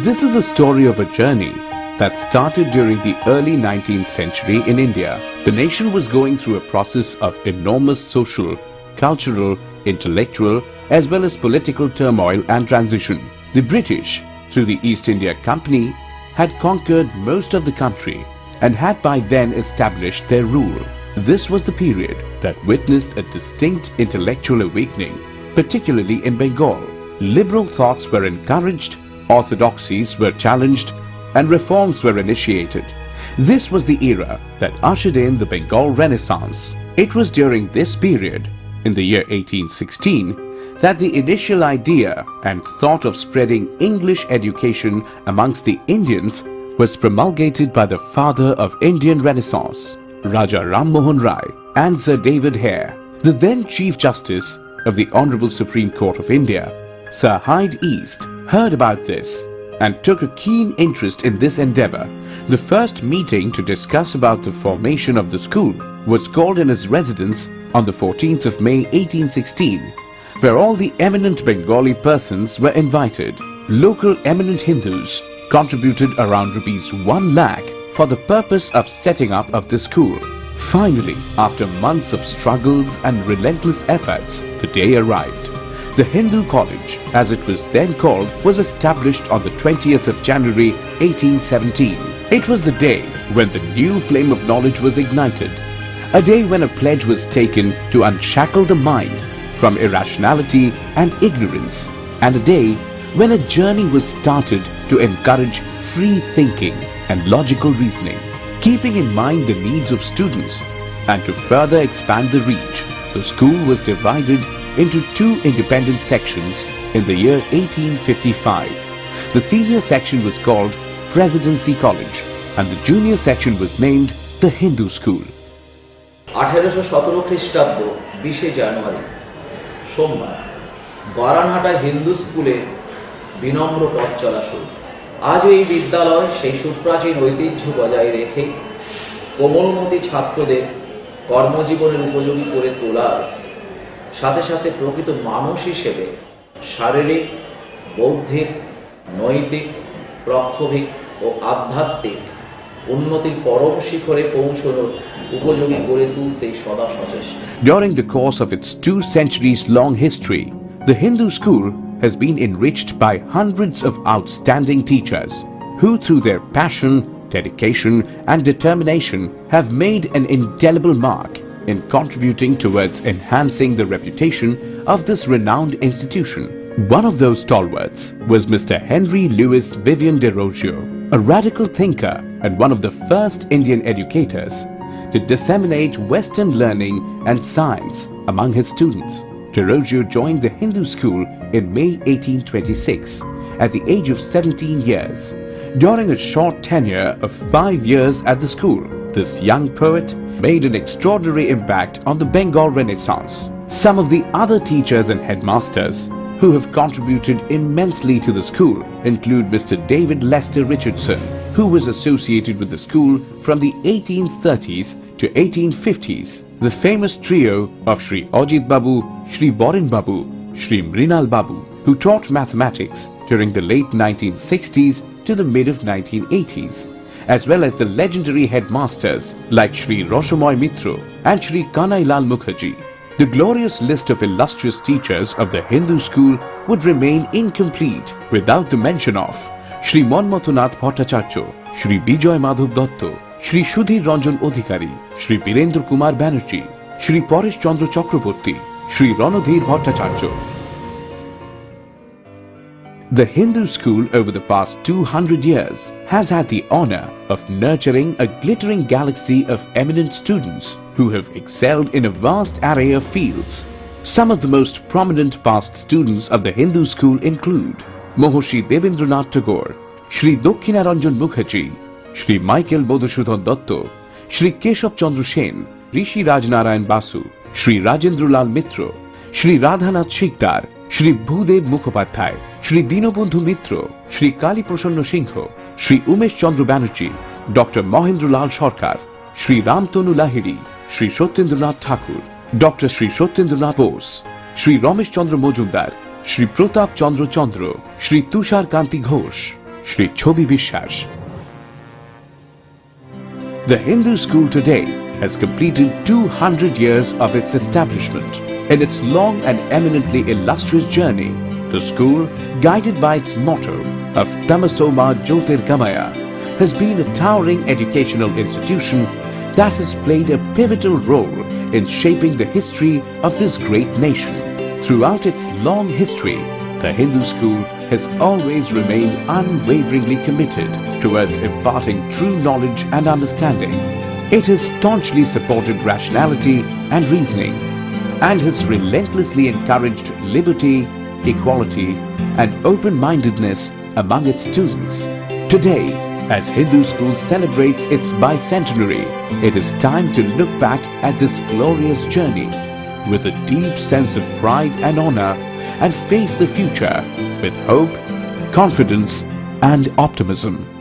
This is a story of a journey that started during the early 19th century in India. The nation was going through a process of enormous social, cultural, intellectual, as well as political turmoil and transition. The British, through the East India Company, had conquered most of the country and had by then established their rule. This was the period that witnessed a distinct intellectual awakening, particularly in Bengal. Liberal thoughts were encouraged, orthodoxies were challenged, and reforms were initiated. This was the era that ushered in the Bengal Renaissance. It was during this period, in the year 1816, that the initial idea and thought of spreading English education amongst the Indians was promulgated by the father of Indian Renaissance, Raja Ram Mohan Rai, and Sir David Hare. The then Chief Justice of the Honourable Supreme Court of India, Sir Hyde East, heard about this and took a keen interest in this endeavour. The first meeting to discuss about the formation of the school was called in his residence on the 14th of May 1816, where all the eminent Bengali persons were invited. Local eminent Hindus contributed around ₹1 lakh for the purpose of setting up of the school. Finally, after months of struggles and relentless efforts, the day arrived. The Hindu College, as it was then called, was established on the 20th of January 1817. It was the day when the new flame of knowledge was ignited, a day when a pledge was taken to unshackle the mind from irrationality and ignorance, and a day when a journey was started to encourage free thinking and logical reasoning. Keeping in mind the needs of students and to further expand the reach, the school was divided into two independent sections in the year 1855. The senior section was called Presidency College and the junior section was named the Hindu School. 1817 খ্রিস্টাব্দ 20 জানুয়ারি সোমবার বারানহাটা হিন্দু স্কুলে বিনম্র পথ চলা শুরু। আজ এই বিদ্যালয় সেই সুপ্রাচীন ঐতিহ্য বজায় রেখে কোমলমতি ছাত্রদের কর্মজীবনের উপযোগী করে তোলার সাথে সাথে প্রকৃত মানুষ হিসেবে শারীরিক, বৌদ্ধিক, নৈতিক, প্রক্ষোভিক ও আধ্যাত্মিক উন্নতির পরম শিখরে পৌঁছানোর উপযোগী করে তুলতেই সদা সচেষ্ট। During the course of its 2 centuries long history, the Hindu school has been enriched by hundreds of outstanding teachers who through their passion, dedication and determination have made an indelible mark in contributing towards enhancing the reputation of this renowned institution. One of those stalwarts was Mr. Henry Louis Vivian de Roggio, a radical thinker and one of the first Indian educators to disseminate Western learning and science among his students. De Roggio joined the Hindu school in May 1826 at the age of 17 years. During a short tenure of 5 years at the school, this young poet made an extraordinary impact on the Bengal Renaissance. Some of the other teachers and headmasters who have contributed immensely to the school include Mr. David Lester Richardson, who was associated with the school from the 1830s to 1850s, the famous trio of Shri Ajit Babu, Shri Borin Babu, Shri Mrinal Babu, who taught mathematics during the late 1960s to the mid of 1980s, as well as the legendary headmasters like Shri Roshomoy Mitro and Shri Kanailal Mukherjee. The glorious list of illustrious teachers of the Hindu school would remain incomplete without the mention of Shri Monmathunath Bhattacharya, Shri Bijoy Madhav Dotto, Shri Sudhir Ranjan Odhikari, Shri Birendra Kumar Banerjee, Shri Paresh Chandra Chakraborty, Shri Ranodhir Bhattacharya. The Hindu school over the past 200 years has had the honor of nurturing a glittering galaxy of eminent students who have excelled in a vast array of fields. Some of the most prominent past students of the Hindu school include Mahorshi Debendranath Tagore, Shri Dokkhinaranjan Mukherjee, Shri Michael Madhusudhan Dotto, Shri Keshav Chandra Sen, Rishi Rajnarayan Basu, Shri Rajendralal Mitro, Shri Radhanath Shikdar, Shri Bhudev Mukhopadhyay, Shri Dinobandhu Mitro, Shri Kali Prasanna Singho, Shri Umesh Chandra Banerjee, Dr. Mahendralal Sarkar, Shri Ramtonu Lahiri, Shri Satyendranath Thakur, Dr. Shri Satyendranath Bose, Shri Ramesh Chandra Mojumdar, Shri Pratap Chandra Chandra, Shri Tushar Kanti Ghosh, Shri Chobi Bishas. The Hindu school today has completed 200 years of its establishment. In its long and eminently illustrious journey, the school, guided by its motto of Tamasoma Jyotirgamaya, has been a towering educational institution that has played a pivotal role in shaping the history of this great nation. Throughout its long history, the Hindu school has always remained unwaveringly committed towards imparting true knowledge and understanding. It has staunchly supported rationality and reasoning, and has relentlessly encouraged liberty, equality, and open-mindedness among its students. Today, as Hindu school celebrates its bicentenary, it is time to look back at this glorious journey with a deep sense of pride and honor, and face the future with hope, confidence, and optimism.